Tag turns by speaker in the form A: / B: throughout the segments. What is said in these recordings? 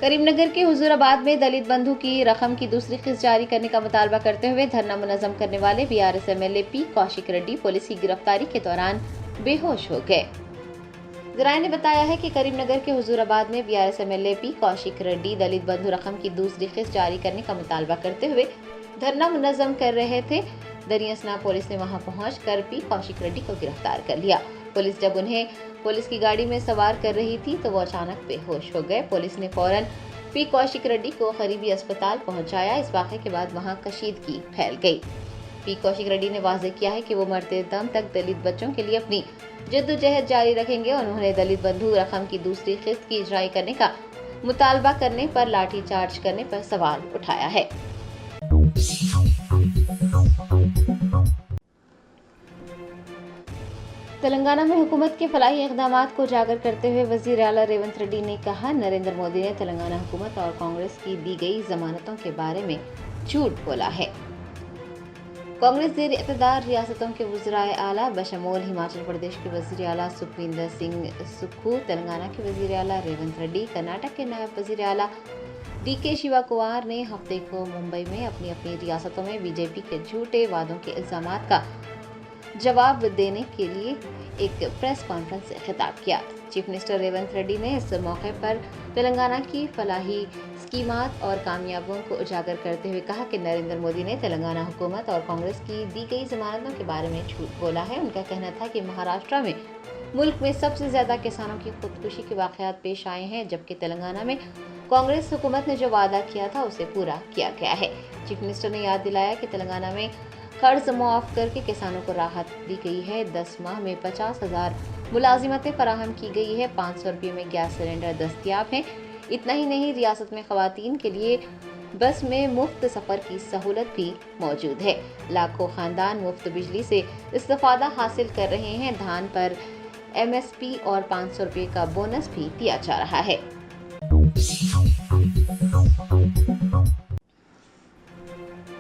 A: करीमनगर के हुजूराबाद में दलित बंधु की रकम की दूसरी किस्त जारी करने का मुतालबा करते हुए धरना मुनज़्ज़म करने वाले BRS MLA P Kaushik Reddy police की गिरफ्तारी के दौरान बेहोश हो गए। जराये ने बताया है कि करीमनगर के हुजूराबाद में BRS MLA P Kaushik Reddy Dalit Bandhu रकम की दूसरी किस्त जारी करने का मुतालबा करते हुए धरना मुनज़्ज़म कर रहे थे। दरियासना पुलिस ने वहां पहुंचकर पी कौशिक रेड्डी को गिरफ्तार कर लिया। पुलिस जब उन्हें पुलिस की गाड़ी में सवार कर रही थी तो वो अचानक बेहोश हो गए। पुलिस ने फौरन पी कौशिक रेड्डी को करीबी अस्पताल पहुंचाया। इस वाक़े के बाद वहां कशीदगी फैल गई। पी कौशिक रेड्डी ने वाज़ेह किया है कि वो मरते दम तक दलित बच्चों के लिए अपनी जद्दोजहद जारी रखेंगे। उन्होंने दलित बंधु रकम की दूसरी किस्त की इजराई करने का मुतालबा करने पर लाठीचार्ज करने पर सवाल उठाया है। तेलंगाना में हुकूमत के फलाही इक़दामात को उजागर करते हुए वज़ीर आला रेवंत रेड्डी ने कहा, नरेंद्र मोदी ने तेलंगाना हुकूमत और कांग्रेस की दी गई जमानतों के बारे में झूठ बोला है। कांग्रेस ज़ेर इक़्तिदार रियासतों के वज़ीर आला बशमूल हिमाचल प्रदेश के वज़ीर आला सुखविंदर सिंह सुक्खू, तेलंगाना के वज़ीर आला रेवंत रेड्डी, कर्नाटक के नायब वज़ीर आला DK शिवा कुमार ने हफ्ते को मुंबई में अपनी अपनी रियासतों में बीजेपी के झूठे वादों के इल्ज़ामात का जवाब देने के लिए एक प्रेस कॉन्फ्रेंस से खिताब किया। चीफ मिनिस्टर रेवंत रेड्डी ने इस मौके पर तेलंगाना की फलाही स्कीमात और कामयाबियों को उजागर करते हुए कहा कि नरेंद्र मोदी ने तेलंगाना हुकूमत और कांग्रेस की दी गई जमानतों के बारे में झूठ बोला है। उनका कहना था कि महाराष्ट्र में मुल्क में सबसे ज्यादा किसानों की खुदकुशी के वाक़यात पेश आए हैं, जबकि तेलंगाना में कांग्रेस हुकूमत ने जो वादा किया था उसे पूरा किया गया है। चीफ मिनिस्टर ने याद दिलाया कि तेलंगाना में कर्ज मुआफ करके किसानों को राहत दी गई है। 10 माह में 50,000 मुलाजिमतें फराहम की गई है। 500 रुपये में गैस सिलेंडर दस्तयाब है। इतना ही नहीं, रियासत में खवातीन के लिए बस में मुफ्त सफ़र की सहूलत भी मौजूद है। लाखों खानदान मुफ्त बिजली से इस्तेफादा हासिल कर रहे हैं। धान पर MSP और 500 रुपये का बोनस भी दिया जा रहा है।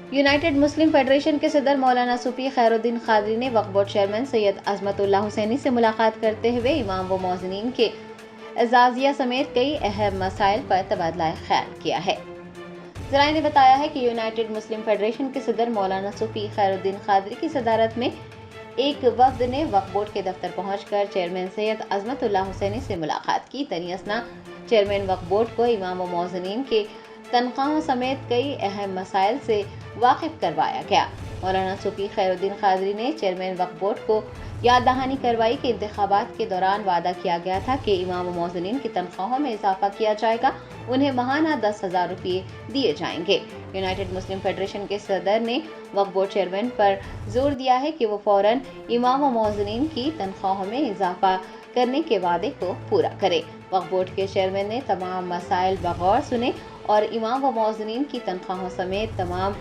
A: यूनाइटेड मुस्लिम फेडरेशन के सदर मौलाना सूफी खैरुद्दीन कादरी ने वक्फ बोर्ड चेयरमैन सैयद अजमतुल्लाह हुसैनी से मुलाकात करते हुए इमाम व मौज़िनीन के एजाज़िया समेत कई अहम मसाइल पर तबादला ख्याल किया है। ज़राए ने बताया है कि यूनाइटेड मुस्लिम फेडरेशन के सदर मौलाना सूफी खैरुद्दीन कादरी की सदारत में एक वफ्द ने वक्फ बोर्ड के दफ्तर पहुंचकर चेयरमैन सैयद अजमतुल्लाह हुसैनी से मुलाकात की। दरियासना चेयरमैन वक्फ बोर्ड को इमाम व मौज़िनीन के तनख्वाहों समेत कई अहम मसाइल से वाकिफ करवाया गया। मौलाना सूफी खैरुद्दीन कादरी ने चेयरमैन वक्फ बोर्ड को याद दहानी करवाई कि इंतखाबात के दौरान वादा किया गया था कि इमाम व मौज़िनीन की तनख्वाहों में इजाफा किया जाएगा। उन्हें माहाना 10,000 रुपये दिए जाएंगे। यूनाइटेड मुस्लिम फेडरेशन के सदर ने वक्फ बोर्ड चेयरमैन पर जोर दिया है कि वो फौरन इमाम व मौज़िनीन की तनख्वाहों में इजाफा करने के वादे को पूरा करे। वक्फ बोर्ड के चेयरमैन ने तमाम मसाइल बगौर सुने और इमाम व मौज़िनीन की तनख्वाहों समेत तमाम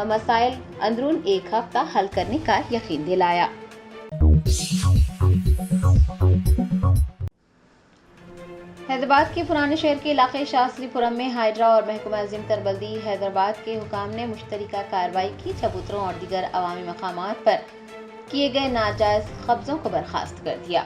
A: मसाइल अंदरून एक हफ्ता हल करने का यकीन दिलाया। हैदराबाद के पुराने शहर के इलाके शास्त्रीपुरम में हाइड्रा और महकमा अज़ीम तरबल्दी हैदराबाद के हुकाम ने मुश्तरका कार्रवाई की। चबूतरों और दीगर अवामी मकामात पर किए गए नाजायज कब्जों को बर्खास्त कर दिया।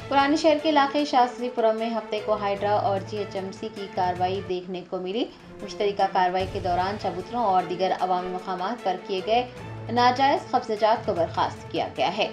A: पुराने शहर के इलाके शास्त्रीपुरम में हफ्ते को हाइड्रा और GHMC की कार्रवाई देखने को मिली। मुश्तरका कार्रवाई के दौरान चबूतरों और दीगर अवामी मकामात पर किए गए नाजायज कब्ज़ात को बर्खास्त किया गया है।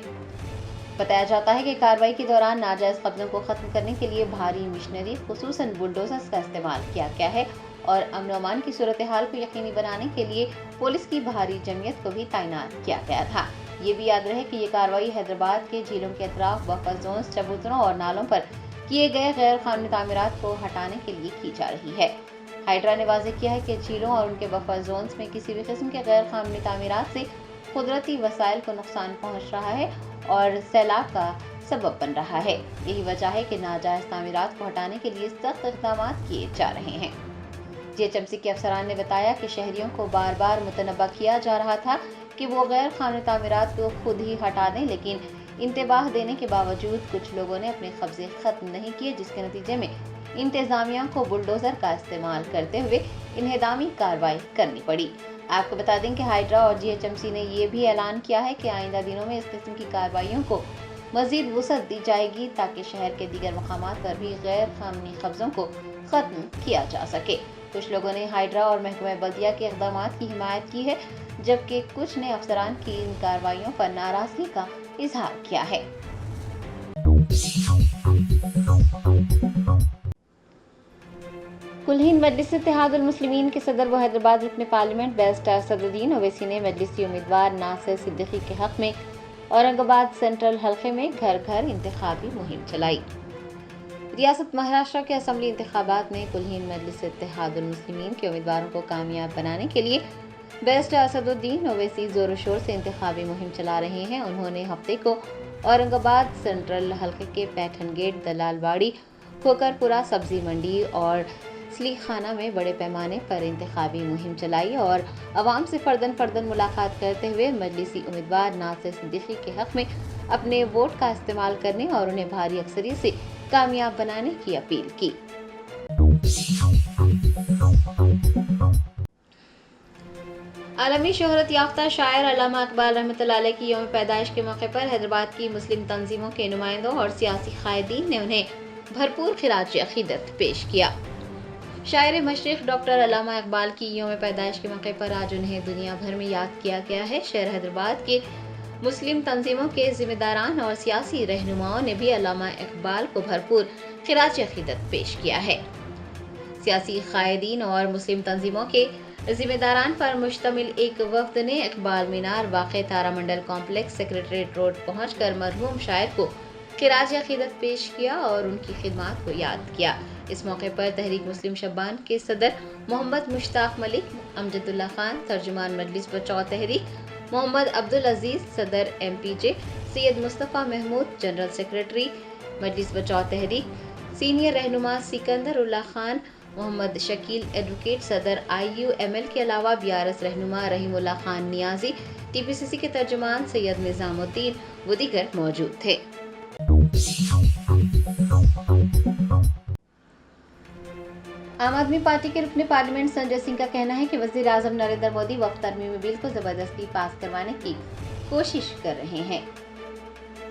A: बताया जाता है कि कार्रवाई के दौरान नाजायज कब्जों को खत्म करने के लिए भारी मशीनरी खुसूसन बुलडोजर्स का इस्तेमाल किया गया है और अमन अमान की सूरत हाल को यकीनी बनाने के लिए पुलिस की भारी जमयत को भी तैनात किया गया था। ये भी याद रहे कि ये कार्रवाई हैदराबाद के झीलों के अतराफ बफर जोन्स, चबूतरों और नालों पर किए गए गैर कानूनी तामीरात को हटाने के लिए की जा रही है। हाइड्रा ने वाज़ेह किया है कि झीलों और उनके बफर जोन्स में किसी भी किस्म के गैर कानूनी तामीरात से कुदरती वसाइल को नुकसान पहुँच रहा है और सैलाब का सबब बन रहा है। यही वजह है कि नाजायज तामीरात को हटाने के लिए सख्त इक़दाम किए जा रहे हैं। GHMC के अफसरान ने बताया कि शहरियों को बार बार मुतनब्बा किया जा रहा था कि वो गैर कानूनी तामीरात को खुद ही हटा दें, लेकिन इंतबाह देने के बावजूद कुछ लोगों ने अपने कब्जे खत्म नहीं किए, जिसके नतीजे में इंतजामिया को बुलडोजर का इस्तेमाल करते हुए इन्हेदामी कार्रवाई करनी पड़ी। आपको बता दें कि हाइड्रा और GHMC ने यह भी ऐलान किया है कि आइंदा दिनों में इस किस्म की कार्रवाइयों को मजीद वुसअत दी जाएगी ताकि शहर के दीगर मकामात पर भी गैर कानूनी कब्जों को खत्म किया जा सके। कुछ लोगों ने हाइड्रा और महकमा बल्दिया के इक़दामात की हिमायत की है, जबकि कुछ ने अफसरान की इन कार्रवाइयों पर नाराजगी का इजहार किया है। कुल-हिंद मजलिस इत्तेहादुल मुस्लिमीन के सदर व हैदराबाद रुकन पार्लियामेंट बैरिस्टर असदुद्दीन ओवैसी ने मजलिसी उम्मीदवार नासिर सिद्दीकी के हक में औरंगाबाद सेंट्रल हल्के में घर घर इंतखाबी मुहिम चलाई। रियासत महाराष्ट्र के असम्बली इंतखाबात में कुल-हिंद मजलिस इत्तेहादुल मुस्लिमीन के उम्मीदवारों को कामयाब बनाने के लिए बैरिस्टर असदुद्दीन ओवैसी जोर शोर से इंतखाबी मुहिम चला रहे हैं। उन्होंने हफ्ते को औरंगाबाद सेंट्रल हल्के के पैठन गेट, दलालबाड़ी, खोकरपुरा सब्जी मंडी और सलीख खाना में बड़े पैमाने पर इंतखाबी मुहिम चलाई और अवाम से फर्दन मुलाकात करते हुए मजलिसी उम्मीदवार नासिर सिद्दीकी के हक में अपने वोट का इस्तेमाल करने और उन्हें भारी अक्सरियत से कामयाब बनाने की अपील की। आलमी शोहरत याफ्ता शायर अल्लामा इकबाल रहमतुल्लाह अलैह की यौम पैदाइश के मौके पर हैदराबाद की मुस्लिम तंजीमों के नुमाइंदों और सियासी कायदीन ने उन्हें भरपूर खिराज अकीदत पेश किया। शायर मशरिक़ डॉक्टर अल्लामा इकबाल की यौम पैदाइश के मौके पर आज उन्हें दुनिया भर में याद किया गया है। शहर हैदराबाद के मुस्लिम तंजीमों के जिम्मेदारान और सियासी रहनुमाओं ने भी अल्लामा इकबाल को भरपूर खिराज अकीदत पेश किया है। सियासी कायदीन और मुस्लिम तंजीमों के जिम्मेदारान पर मुश्तमिल एक वफ्द ने इकबाल मीनार वाक़े तारामंडल कॉम्प्लेक्स सेक्रेटरीट रोड पहुंचकर मरहूम शायर को खिराज अकीदत पेश किया और उनकी खिदमत को याद किया। इस मौके पर तहरीक मुस्लिम शब्बान के सदर मोहम्मद मुश्ताक मलिक, अमजदुल्ला खान तर्जुमान मजलिस बचाओ तहरीक, मोहम्मद अब्दुल अजीज सदर MPJ, Syed Mustafa Mahmood general secretary Majlis Bachao Tehreek, senior रहनुमा सिकंदर उल्लाह खान, मोहम्मद शकील एडवोकेट सदर IUML के अलावा BRS रहनुमा रहीमुल्लाह खान नियाजी, TPCC के तर्जुमान सैयद निजामुद्दीन व दीगर मौजूद थे। आम आदमी पार्टी के रुकने पार्लियामेंट संजय सिंह का कहना है कि वज़ीर आज़म नरेंद्र मोदी वक्फ तरमीमी बिल को जबरदस्ती पास करवाने की कोशिश कर रहे हैं।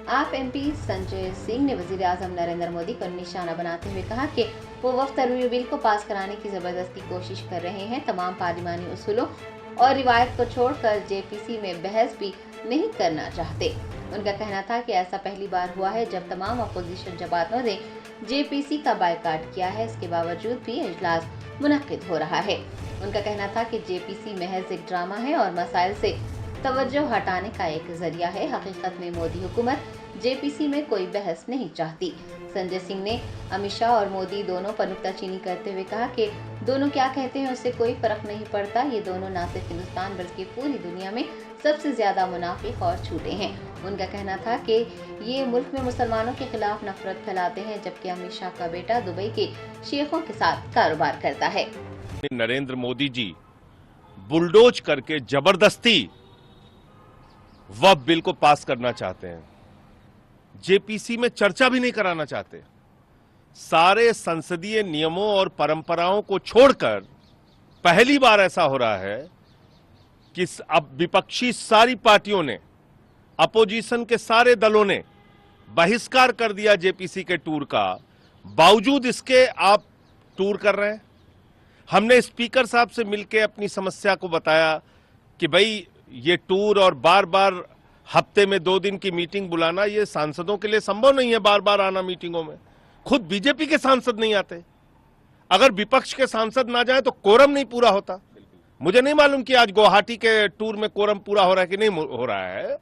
A: आप MP संजय सिंह ने वज़ीर आज़म नरेंद्र मोदी को निशाना बनाते हुए कहा कि वो वक्फ तरमीमी बिल को पास कराने की जबरदस्ती कोशिश कर रहे हैं। तमाम पार्लिमानी उसूलों और रिवायत को छोड़कर JPC में बहस भी नहीं करना चाहते। उनका कहना था कि ऐसा पहली बार हुआ है जब तमाम अपोजिशन जमातों ने JPC का बायकाट किया है। इसके बावजूद भी इजलास मुनक्किद हो रहा है। उनका कहना था कि JPC महज एक ड्रामा है और मसाइल से तवज्जो हटाने का एक जरिया है। हकीकत में मोदी हुकूमत JPC में कोई बहस नहीं चाहती। संजय सिंह ने अमित शाह और मोदी दोनों पर नुक्ताचीनी करते हुए कहा कि दोनों क्या कहते हैं उससे कोई फर्क नहीं पड़ता। ये दोनों न सिर्फ हिंदुस्तान बल्कि पूरी दुनिया में सबसे ज्यादा मुनाफिक और झूठे हैं। उनका कहना था कि ये मुल्क में मुसलमानों के खिलाफ नफरत फैलाते हैं, जबकि अमित शाह का बेटा दुबई के शेखों के साथ कारोबार करता है।
B: नरेंद्र मोदी जी बुलडोज करके जबरदस्ती वक्फ बिल को पास करना चाहते हैं। JPC में चर्चा भी नहीं कराना चाहते। सारे संसदीय नियमों और परंपराओं को छोड़कर पहली बार ऐसा हो रहा है कि अब विपक्षी सारी पार्टियों ने, अपोजिशन के सारे दलों ने बहिष्कार कर दिया JPC के टूर का। बावजूद इसके आप टूर कर रहे हैं। हमने स्पीकर साहब से मिलकर अपनी समस्या को बताया कि भाई ये टूर और बार बार हफ्ते में 2 दिन की मीटिंग बुलाना ये सांसदों के लिए संभव नहीं है। बार बार आना मीटिंगों में। खुद BJP के सांसद नहीं आते। अगर विपक्ष के सांसद ना जाए तो कोरम नहीं पूरा होता। मुझे नहीं मालूम कि आज गुवाहाटी के टूर में कोरम पूरा हो रहा है कि नहीं हो रहा है,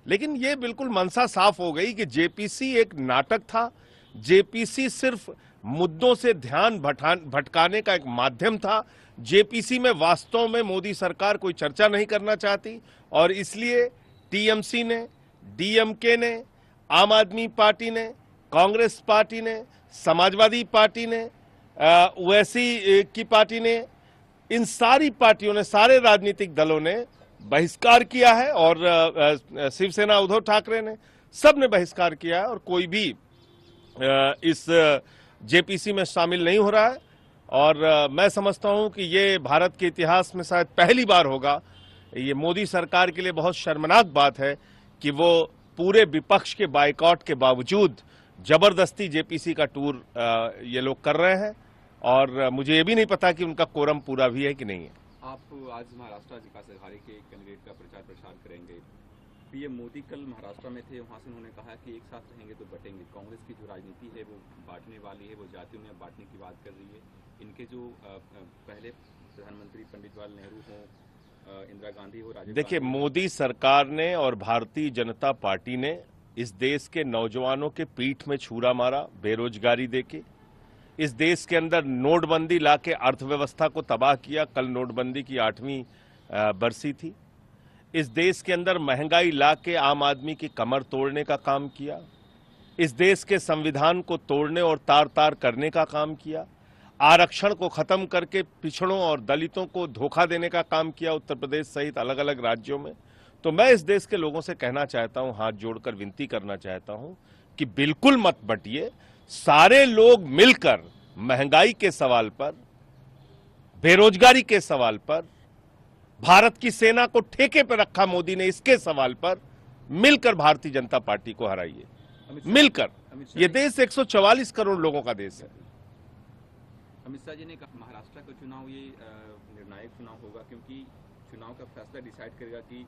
B: लेकिन ये बिल्कुल मनसा साफ हो गई कि JPC एक नाटक था। JPC सिर्फ मुद्दों से ध्यान भटकाने का एक माध्यम था। JPC में वास्तव में मोदी सरकार कोई चर्चा नहीं करना चाहती और इसलिए TMC ने, DMK ने, आम आदमी पार्टी ने, कांग्रेस पार्टी ने, समाजवादी पार्टी ने, ओवैसी की पार्टी ने, इन सारी पार्टियों ने, सारे राजनीतिक दलों ने बहिष्कार किया है और शिवसेना उद्धव ठाकरे ने, सब ने बहिष्कार किया है और कोई भी इस JPC में शामिल नहीं हो रहा है। और मैं समझता हूं कि ये भारत के इतिहास में शायद पहली बार होगा। ये मोदी सरकार के लिए बहुत शर्मनाक बात है कि वो पूरे विपक्ष के बायकॉट के बावजूद जबरदस्ती JPC का टूर ये लोग कर रहे हैं। और मुझे ये भी नहीं पता कि उनका कोरम पूरा भी है कि नहीं है।
C: आप आज महाराष्ट्र विकास आघाड़ी के कैंडिडेट का प्रचार प्रसार करेंगे। पीएम मोदी कल महाराष्ट्र में थे, वहां से उन्होंने कहा कि एक साथ रहेंगे तो बटेंगे। कांग्रेस की जो राजनीति है वो बांटने वाली है, वो जातियों में बांटने की बात कर रही है। इनके जो पहले प्रधानमंत्री पंडित जवाहरलाल नेहरू हो, इंदिरा गांधी हो, राजीव
B: देखिए,
C: गांधी हो,
B: मोदी सरकार ने और भारतीय जनता पार्टी ने इस देश के नौजवानों के पीठ में छुरा मारा बेरोजगारी देके। इस देश के अंदर नोटबंदी लाके अर्थव्यवस्था को तबाह किया। कल नोटबंदी की 8वीं बरसी थी। इस देश के अंदर महंगाई लाके आम आदमी की कमर तोड़ने का काम किया। इस देश के संविधान को तोड़ने और तार तार करने का काम किया। आरक्षण को खत्म करके पिछड़ों और दलितों को धोखा देने का काम किया उत्तर प्रदेश सहित अलग अलग राज्यों में। तो मैं इस देश के लोगों से कहना चाहता हूं, हाथ जोड़कर विनती करना चाहता हूं कि बिल्कुल मत बटिए। सारे लोग मिलकर महंगाई के सवाल पर, बेरोजगारी के सवाल पर, भारत की सेना को ठेके पर रखा मोदी ने इसके सवाल पर मिलकर भारतीय जनता पार्टी को हराइए। मिलकर। ये देश 144 करोड़ लोगों का देश है।
C: अमित शाह जी ने कहा महाराष्ट्र का चुनाव ये निर्णायक चुनाव होगा, क्योंकि चुनाव का फैसला डिसाइड करेगा कि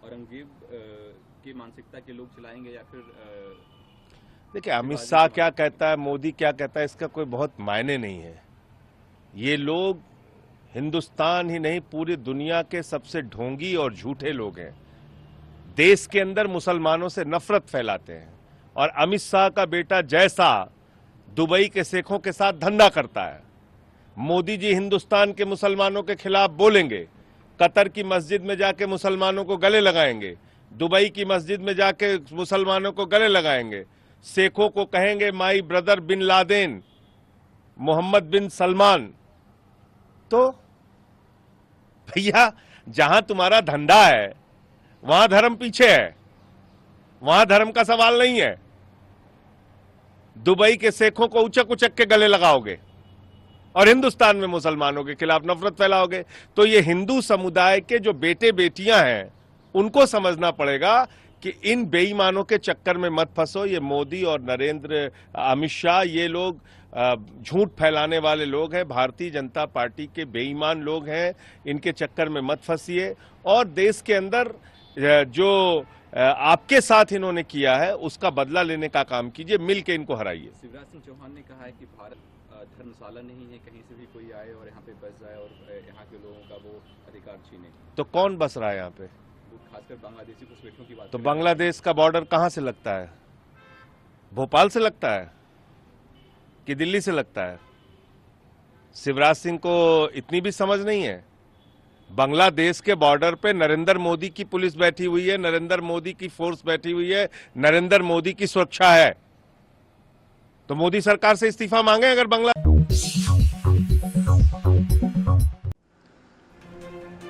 C: औरंगजेब की मानसिकता के लोग चलाएंगे या फिर
B: देखिए, अमित शाह क्या कहता है, मोदी क्या कहता है, इसका कोई बहुत मायने नहीं है। ये लोग हिंदुस्तान ही नहीं पूरी दुनिया के सबसे ढोंगी और झूठे लोग हैं। देश के अंदर मुसलमानों से नफरत फैलाते हैं और अमित शाह का बेटा जैसा दुबई के शेखों के साथ धंधा करता है। मोदी जी हिंदुस्तान के मुसलमानों के खिलाफ बोलेंगे, कतर की मस्जिद में जाके मुसलमानों को गले लगाएंगे, दुबई की मस्जिद में जाके मुसलमानों को गले लगाएंगे, शेखों को कहेंगे my brother bin Laden, Mohammed bin Salman. तो भैया, जहां तुम्हारा धंधा है वहां धर्म पीछे है, वहां धर्म का सवाल नहीं है। दुबई के शेखों को उचक उचक के गले लगाओगे और हिंदुस्तान में मुसलमानों के खिलाफ नफरत फैलाओगे। तो ये हिंदू समुदाय के जो बेटे बेटियां हैं उनको समझना पड़ेगा कि इन बेईमानों के चक्कर में मत फंसो। ये मोदी और नरेंद्र, अमित शाह, ये लोग झूठ फैलाने वाले लोग हैं, भारतीय जनता पार्टी के बेईमान लोग हैं। इनके चक्कर में मत फंसिए और देश के अंदर जो आपके साथ इन्होंने किया है उसका बदला लेने का काम कीजिए। मिल के इनको हराइए।
C: शिवराज सिंह चौहान ने कहा है कि भारत धर्मशाला नहीं है, कहीं से भी कोई आए और यहाँ पे बस जाए और यहाँ के लोगों का वो अधिकार छीने।
B: तो कौन बस रहा है यहाँ पे?
C: वो खासकर बांग्लादेशी घुसपैठियों की बात।
B: तो बांग्लादेश का बॉर्डर कहां से लगता है? भोपाल से लगता है कि दिल्ली से लगता है? शिवराज सिंह को इतनी भी समझ नहीं है। बांग्लादेश के बॉर्डर पे नरेंद्र मोदी की पुलिस बैठी हुई है, नरेंद्र मोदी की फोर्स बैठी हुई है, नरेंद्र मोदी की सुरक्षा है। तो मोदी सरकार से इस्तीफा मांगे अगर बांग्ला।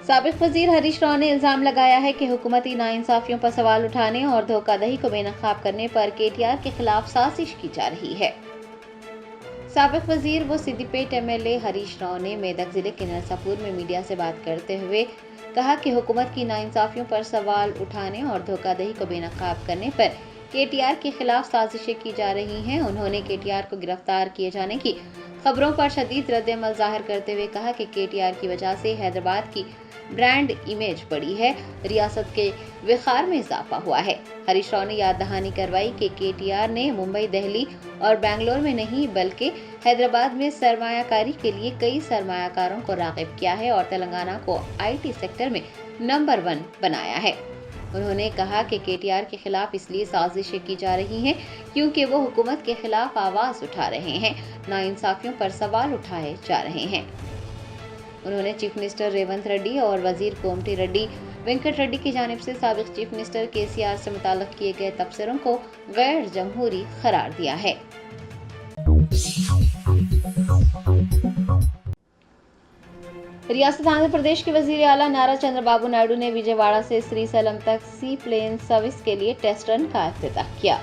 A: साबिक वजीर हरीश राव ने इल्जाम लगाया है कि हुकूमती नाइंसाफियों पर सवाल उठाने और धोखाधड़ी को बेनकाब करने पर केटीआर के खिलाफ साजिश की जा रही है। साबिक वजीर व सिद्दीपेट एमएलए हरीश राव ने मेदक जिले के नरसापुर में मीडिया से बात करते हुए कहा कि हुकूमत की नाइंसाफियों पर सवाल उठाने और धोखाधड़ी को बेनकाब करने पर केटीआर के खिलाफ साजिशें की जा रही हैं। उन्होंने केटीआर को गिरफ्तार किए जाने की खबरों पर शदीद रद्द-ए-अमल जाहिर करते हुए कहा कि केटीआर की वजह से हैदराबाद की ब्रांड इमेज बढ़ी है, रियासत के विखार में इजाफा हुआ है। हरीश राव ने याद दहानी करवाई कि केटीआर ने मुंबई, दिल्ली और बेंगलोर में नहीं बल्कि हैदराबाद में सरमायाकारी के लिए कई सरमायाकारों को राग़िब किया है और तेलंगाना को आईटी सेक्टर में नंबर 1 बनाया है। उन्होंने कहा कि केटीआर के खिलाफ इसलिए साजिशें की जा रही हैं क्योंकि वो हुकूमत के खिलाफ आवाज उठा रहे हैं, नाइंसाफियों पर सवाल उठाए जा रहे हैं। उन्होंने चीफ मिनिस्टर रेवंत रेड्डी और वजीर कोमटी रेड्डी वेंकट रेड्डी की जानिब से साबिक चीफ मिनिस्टर केसीआर से मुताल्लिक किए गए तबसरों को गैर जमहूरी करार दिया है। रियासत आंध्र प्रदेश के वजीर आला नारा चंद्रबाबू नायडू ने विजयवाड़ा से श्रीसैलम तक सी प्लेन सर्विस के लिए टेस्ट रन का इफ्तिताह किया।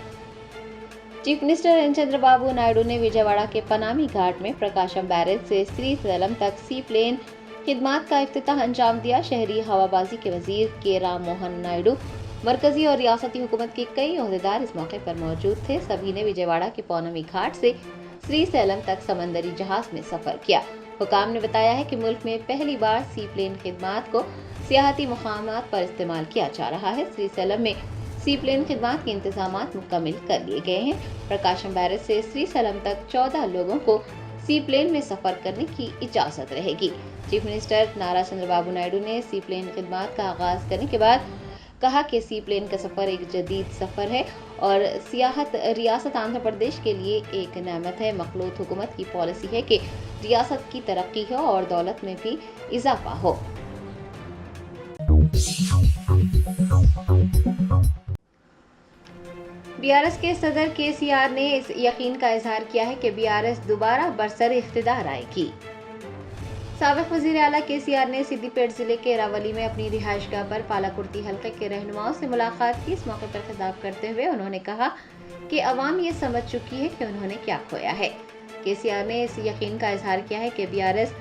A: Chief minister N Chandrababu Naidu ने विजयवाड़ा के पनामी घाट में प्रकाशम बैरेज से श्रीसैलम तक सी प्लेन खिदमात का इफ्तिताह अंजाम दिया। शहरी हवाबाजी के वजीर के राम मोहन नायडू, मरकजी और रियासती हुकूमत के कई ओहदेदार इस मौके पर मौजूद थे। सभी ने विजयवाड़ा के पौनमी घाट से श्री सैलम तक समंदरी जहाज में सफर किया। हुकाम ने बताया है कि मुल्क में पहली बार सी प्लेन खिदमात को सियाहती मुकामात पर इस्तेमाल किया जा रहा है। श्री सैलम में सी प्लेन खिदमात के इंतजामात मुकम्मल कर लिए गए हैं। प्रकाशम बैरज से श्री सैलम तक 14 लोगों को सी प्लेन में सफर करने की इजाजत रहेगी। चीफ मिनिस्टर नारा चंद्रबाबू नायडू ने सी प्लेन खिदमात का आगाज करने के बाद कहा कि सी प्लेन का सफर एक जदीद सफर है और सियाहत रियासत आंध्र प्रदेश के लिए एक नेमत है। मखलूत हुकूमत की पॉलिसी है कि रियासत की तरक्की हो और दौलत में भी इजाफा हो। बीआरएस के सदर केसीआर ने इस यकीन का इजहार किया है कि बीआरएस दोबारा बरसर इख्तिदार आएगी। साबिक वजीर आला केसीआर ने सिद्दीपेट जिले के रावली में अपनी रिहाइशगाह पर पालाकुर्ती हल्के के रहनुमाओं से मुलाकात की। इस मौके पर खिताब करते हुए उन्होंने कहा कि अवाम ये समझ चुकी है कि उन्होंने क्या खोया है। केसीआर ने इस यकीन का इजहार किया है कि बीआरएस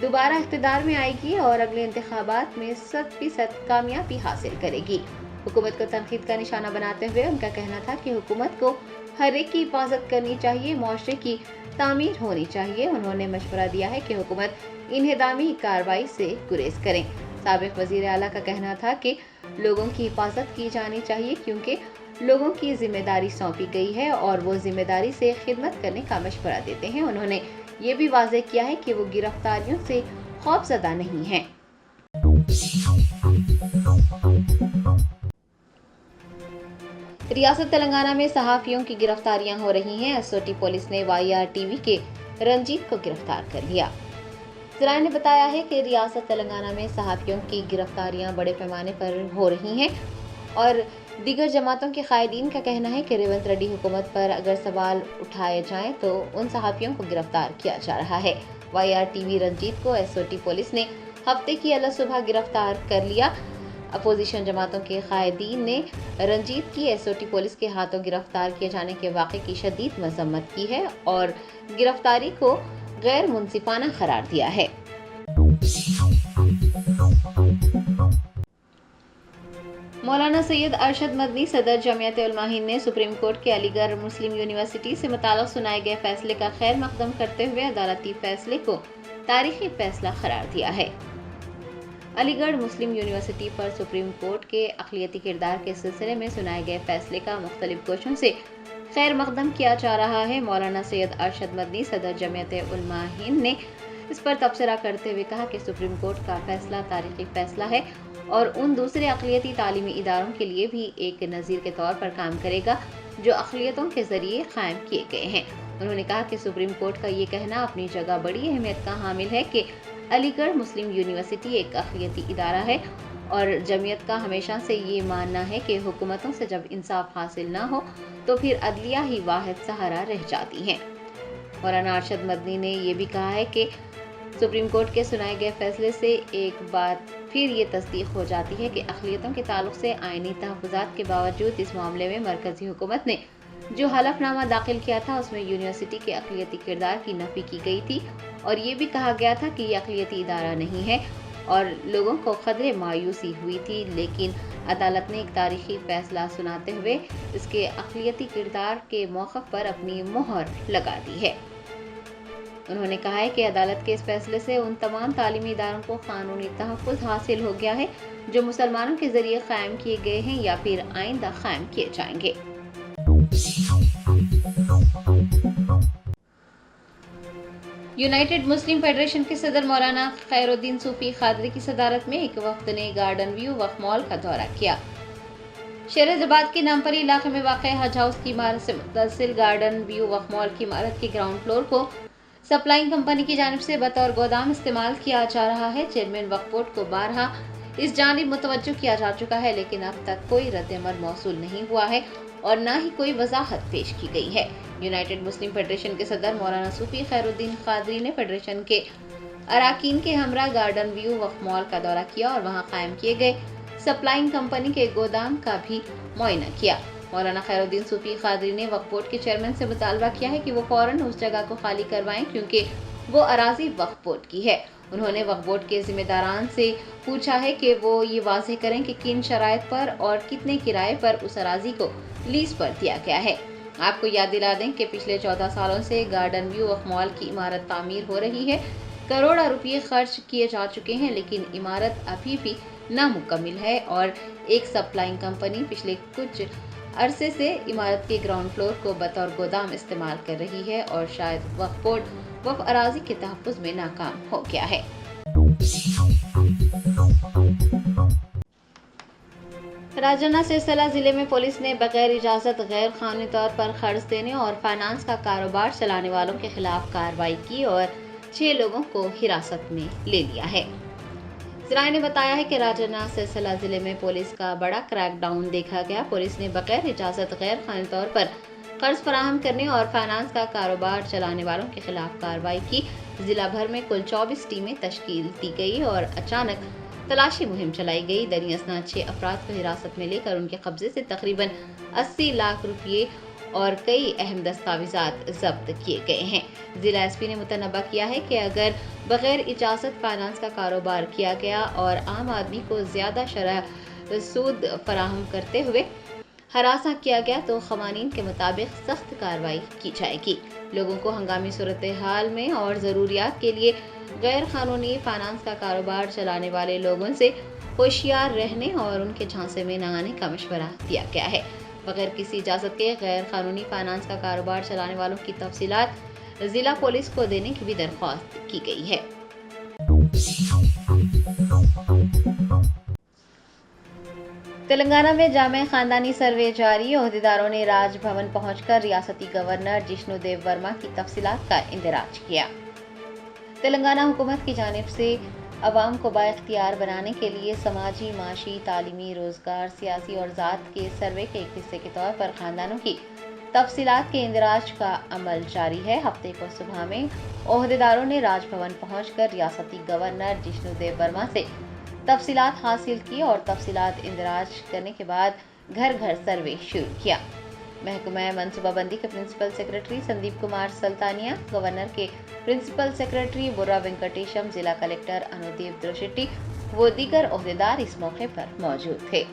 A: दोबारा इख्तिदार में आएगी और अगले इंतखाबात में 100% कामयाबी हासिल करेगी। हुकूमत को तनकीद का निशाना बनाते हुए उनका कहना था कि हुकूमत को हर एक की हिफाजत करनी चाहिए, मुआशरे की तामीर होनी चाहिए। उन्होंने मशवरा दिया है कि हुकूमत इन्हिदामी कार्रवाई से गुरेज करें। साबिक वजीर आला का कहना था कि लोगों की हिफाजत की जानी चाहिए क्योंकि लोगों की जिम्मेदारी सौंपी गई है और वो जिम्मेदारी से खिदमत करने का मशवरा देते हैं। उन्होंने ये भी वाज़ेह किया है कि वो गिरफ्तारियों से खौफजदा नहीं हैं। रियासत तेलंगाना में सहाफियों की गिरफ्तारियां हो रही हैं। एसओटी पुलिस ने वाईआर टीवी के रंजीत को गिरफ्तार कर लिया। जराये ने बताया है कि रियासत तेलंगाना में सहाफियों की गिरफ्तारियां बड़े पैमाने पर हो रही हैं और दीगर जमातों के कायदीन का कहना है कि रेवंत रेड्डी हुकूमत पर अगर सवाल उठाए जाएं तो उन सहाफियों को गिरफ्तार किया जा रहा है। वाईआर टीवी रंजीत को एसओटी पुलिस ने हफ्ते की अल सुबह गिरफ्तार कर लिया। अपोजिशन जमातों के कायदीन ने रंजीत की एसओटी पुलिस के हाथों गिरफ्तार किए जाने के वाक़े की शदीद मजम्मत की है और गिरफ्तारी को गैर मुंसिफाना करार दिया है। मौलाना सैयद अरशद मदनी सदर जमियत उलमा हिंद ने सुप्रीम कोर्ट के अलीगढ़ मुस्लिम यूनिवर्सिटी से मुताल्लिक़ सुनाए गए फैसले का खैर मकदम करते हुए अदालती फैसले को तारीखी फैसला करार दिया है। अलीगढ़ मुस्लिम यूनिवर्सिटी पर सुप्रीम कोर्ट के अक़लियती किरदार के सिलसिले में सुनाए गए फैसले का मुख्तलिफ गोशों से खैर मकदम किया जा रहा है। मौलाना सैयद अरशद मदनी सदर जमियत उलमा हिंद ने इस पर तबसरा करते हुए कहा कि सुप्रीम कोर्ट का फैसला तारीखी फैसला है और उन दूसरे अक़लियती तालीमी इदारों के लिए भी एक नज़ीर के तौर पर काम करेगा जो अक़लियतों के ज़रिए कायम किए गए हैं। उन्होंने कहा कि सुप्रीम कोर्ट का ये कहना अपनी जगह बड़ी अहमियत का हामिल है कि अलीगढ़ मुस्लिम यूनिवर्सिटी एक अक़लियती इदारा है और जमियत का हमेशा से ये मानना है कि हुकूमतों से जब इंसाफ हासिल ना हो तो फिर अदलिया ही वाहिद सहारा रह जाती है। मौलाना अरशद मदनी ने यह भी कहा है कि सुप्रीम कोर्ट के सुनाए गए फैसले से एक बार फिर ये तस्दीक हो जाती है कि अक़लियतों के ताल्लुक से आईनी तहफ़्फ़ुज़ात के बावजूद इस मामले में मरकज़ी हुकूमत ने जो हलफनामा दाखिल किया था उसमें यूनिवर्सिटी के अक़लियती किरदार की नफ़ी की गई थी और ये भी कहा गया था कि ये अक़लियती इदारा नहीं है और लोगों को ख़दरे मायूसी हुई थी, लेकिन अदालत ने एक तारीखी फ़ैसला सुनाते हुए इसके अक़लियती किरदार के मौक़िफ़ पर अपनी मोहर लगा दी है। उन्होंने कहा है कि अदालत के इस फैसले से उन तमाम तालीमी इदारों को कानूनी तहफ़्फ़ुज़ हासिल हो गया है जो मुसलमानों के ज़रिए कायम किए गए हैं या फिर आइंदा कायम किए जाएंगे। यूनाइटेड मुस्लिम फेडरेशन के सदर मौलाना खैरुद्दीन सूफी खादरी की सदारत में एक वफ्द ने गार्डन व्यू वक्फ मॉल का दौरा किया। शेरजाबाद के नामपरी इलाके में वाक़ हज हाउस की इमारत से मुत्तसिल गार्डन व्यू वक्फ मॉल की इमारत के ग्राउंड फ्लोर को सप्लाइंग कंपनी की जानिब से बतौर गोदाम इस्तेमाल किया जा रहा है। चेयरमैन वक्फ बोर्ड को बारहा इस जानिब मुतवज्जो किया जा चुका है, लेकिन अब तक कोई रद्द-ए-अमल मौसूल नहीं हुआ है और न ही कोई वजाहत पेश की गई है। यूनाइटेड मुस्लिम फेडरेशन के सदर मौलाना सूफी खैरुद्दीन खादरी ने फेडरेशन के अराकीन के हमरा गार्डन व्यू वक्फ मॉल का दौरा किया और वहां कायम किए गए सप्लाइंग कंपनी के गोदाम का भी मुआयना किया। मौलाना खैरुद्दीन सूफी खादरी ने वक्फ बोर्ड के चेयरमैन से मुतालबा किया है कि वो फौरन उस जगह को खाली करवाएं क्योंकि वो अराजी वक्फ बोर्ड की है। उन्होंने वक्फ बोर्ड के जिम्मेदारान से पूछा है कि वो ये वाज़ेह करें कि किन शराइत पर और कितने किराए पर उस अराजी को लीज पर दिया गया है। आपको याद दिला दें कि पिछले 14 सालों से गार्डन व्यू ऑफ मॉल की इमारत तामीर हो रही है। करोड़ों रुपये खर्च किए जा चुके हैं, लेकिन इमारत अभी भी नामुकम्मिल है और एक सप्लाइंग कंपनी पिछले कुछ अरसे से इमारत के ग्राउंड फ्लोर को बतौर गोदाम इस्तेमाल कर रही है और शायद वक्फ बोर्ड वक्फ अराजी के तहफ़्फ़ुज़ में नाकाम हो गया है। राजन्ना सिरसिला जिले में पुलिस ने बगैर इजाजत गैर कानूनी तौर पर कर्ज देने और फाइनेंस का कारोबार चलाने वालों के खिलाफ कार्रवाई की और 6 लोगों को हिरासत में ले लिया है। ज़राए ने बताया है कि राजन्ना सिरसिला जिले में पुलिस का बड़ा क्रैकडाउन देखा गया। पुलिस ने बगैर इजाजत गैर कानूनी तौर पर कर्ज फराहम करने और फाइनेंस का कारोबार चलाने वालों के खिलाफ कार्रवाई की। जिला भर में कुल 24 टीमें तश्कील दी गई और अचानक तलाशी मुहिम चलाई गई। दरिया असनाद 6 अफराद को हिरासत में लेकर उनके कब्जे से तकरीबन 80 लाख रुपये और कई अहम दस्तावेजात जब्त किए गए हैं। जिला एसपी ने मुतनबा किया है कि अगर बगैर इजाज़त फाइनेंस का कारोबार किया गया और आम आदमी को ज़्यादा शरह सूद फराहम करते हुए हरासा किया गया तो क़वानीन के मुताबिक सख्त कार्रवाई की जाएगी। लोगों को हंगामी सूरत हाल में और ज़रूरियात के लिए गैर कानूनी फाइनेंस का कारोबार चलाने वाले लोगों से होशियार रहने और उनके झांसे में न आने का मशवरा दिया गया है। बगैर किसी इजाज़त के गैर कानूनी फाइनेंस का कारोबार चलाने वालों की तफसीलात जिला पुलिस को देने की भी दरख्वास्त की गई है। तेलंगाना में जामे खानदानी सर्वे जारी। ओहदेदारों ने राजभवन पहुंचकर रियासती गवर्नर जिष्णु देव वर्मा की तफसीलात का इंदराज किया। तेलंगाना हुकूमत की जानिब से अवाम को बाइख्तियार बनाने के लिए समाजी, माशी, तालीमी, रोजगार, सियासी और ज़ात के सर्वे के एक हिस्से के तौर पर खानदानों की तफसीलात के इंदराज का अमल जारी है। हफ्ते को सुबह में ओहदेदारों ने राजभवन पहुंचकर रियासती गवर्नर जिष्णु देव वर्मा से तफसीलात हासिल की और तफसीलात इंदराज करने के बाद घर घर सर्वे शुरू किया। महकमा मनसूबाबंदी के principal secretary Sandeep Kumar Sultania, governor के प्रिंसिपल सेक्रेटरी बुर्रा वेंकटेशम, जिला कलेक्टर अनुदेव द्रोशेट्टी व दीगर ओहदेदार इस मौके पर मौजूद थे।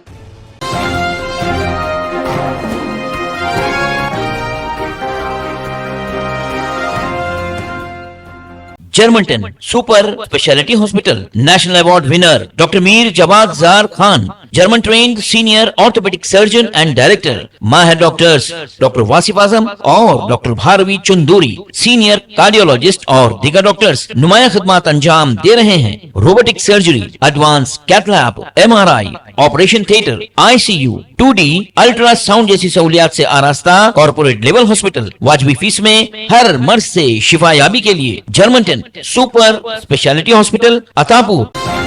D: Germanton super speciality hospital, national award winner doctor Mir Jawad Zar Khan, German trained senior orthopaedic surgeon and director, माहिर डॉक्टर्स डॉक्टर वासिफ आजम और doctor Bharavi Chanduri, senior cardiologist और दीगर डॉक्टर्स नुमाया खिदमत अंजाम दे रहे हैं। Robotic surgery, advance cath lab, MRI, operation theatre, ICU, 2D ultrasound जैसी सहूलियात से आरास्ता कॉर्पोरेट लेवल हॉस्पिटल। वाजबी फीस में हर मर्ज से शिफायाबी के लिए Germanton super speciality hospital, Attapur.